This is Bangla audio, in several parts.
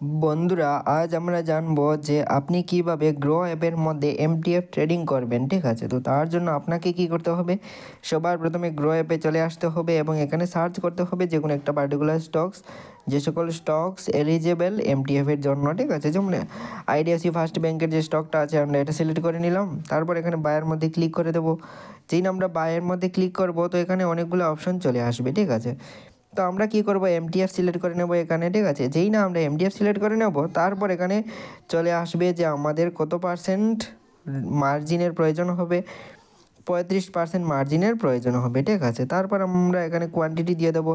বন্ধুরা, আজ আমরা জানবো যে আপনি কিভাবে গ্রো অ্যাপের মধ্যে এমটিএফ ট্রেডিং করবেন। ঠিক আছে, তো তার জন্য আপনাকে কি করতে হবে, সবার প্রথমে গ্রো অ্যাপে চলে আসতে হবে এবং এখানে সার্চ করতে হবে যে কোনো একটা পার্টিকুলার স্টকস, যে সকল স্টকস এলিজেবল এমটিএফের জন্য। ঠিক আছে, যেমন আইডিএফসি ফার্স্ট ব্যাংকের যে স্টকটা আছে আমরা এটা সিলেক্ট করে নিলাম। তারপর এখানে বায়ের মধ্যে ক্লিক করে দেবো। যেই না আমরা বায়ের মধ্যে ক্লিক করব তো এখানে অনেকগুলো অপশন চলে আসবে। ঠিক আছে, তো আমরা কি করব, এমটিএফ সিলেক্ট করে নেব এখানে। ঠিক আছে, যেই না আমরা এমটিএফ সিলেক্ট করে নেব তারপর এখানে চলে আসবে যে আমাদের কত পার্সেন্ট মার্জিনের প্রয়োজন হবে। 35% মার্জিনের প্রয়োজন হবে। ঠিক আছে, তারপর আমরা এখানে কোয়ান্টিটি দিয়ে দেবো।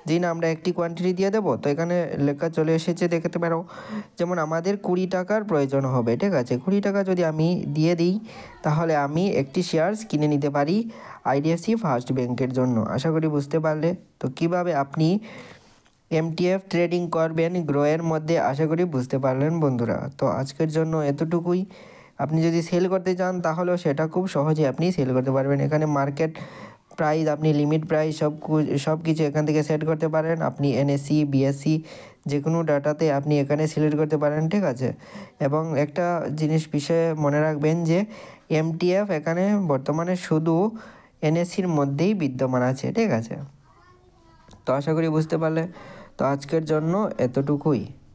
যেই না আমরা একটি কোয়ান্টিটি দিয়ে দেবো তো এখানে লেখা চলে এসেছে, দেখতে পারো। যেমন আমাদের 20 টাকার প্রয়োজন হবে। ঠিক আছে, 20 টাকা যদি আমি দিয়ে দিই তাহলে আমি একটি শেয়ারস কিনে নিতে পারি আইডিএফসি ফার্স্ট ব্যাংকের জন্য। আশা করি বুঝতে পারলে। তো কিভাবে আপনি এমটিএফ ট্রেডিং করবেন গ্রোয়ের মধ্যে, আশা করি বুঝতে পারলেন বন্ধুরা। তো আজকের জন্য এতটুকুই। আপনি যদি সেল করতে চান তাহলেও সেটা খুব সহজে আপনি সেল করতে পারবেন। এখানে মার্কেট প্রাইস, আপনি লিমিট প্রাইস সব কিছু এখান থেকে সেট করতে পারেন। আপনি এনএসসি বিএসসি যে কোনো ডাটাতে আপনি এখানে সিলেক্ট করতে পারেন। ঠিক আছে, এবং একটা জিনিস বিষয়ে মনে রাখবেন যে এমটিএফ এখানে বর্তমানে শুধু এনএসসির মধ্যেই বিদ্যমান আছে। ঠিক আছে, তো আশা করি বুঝতে পারলে। তো আজকের জন্য এতটুকুই।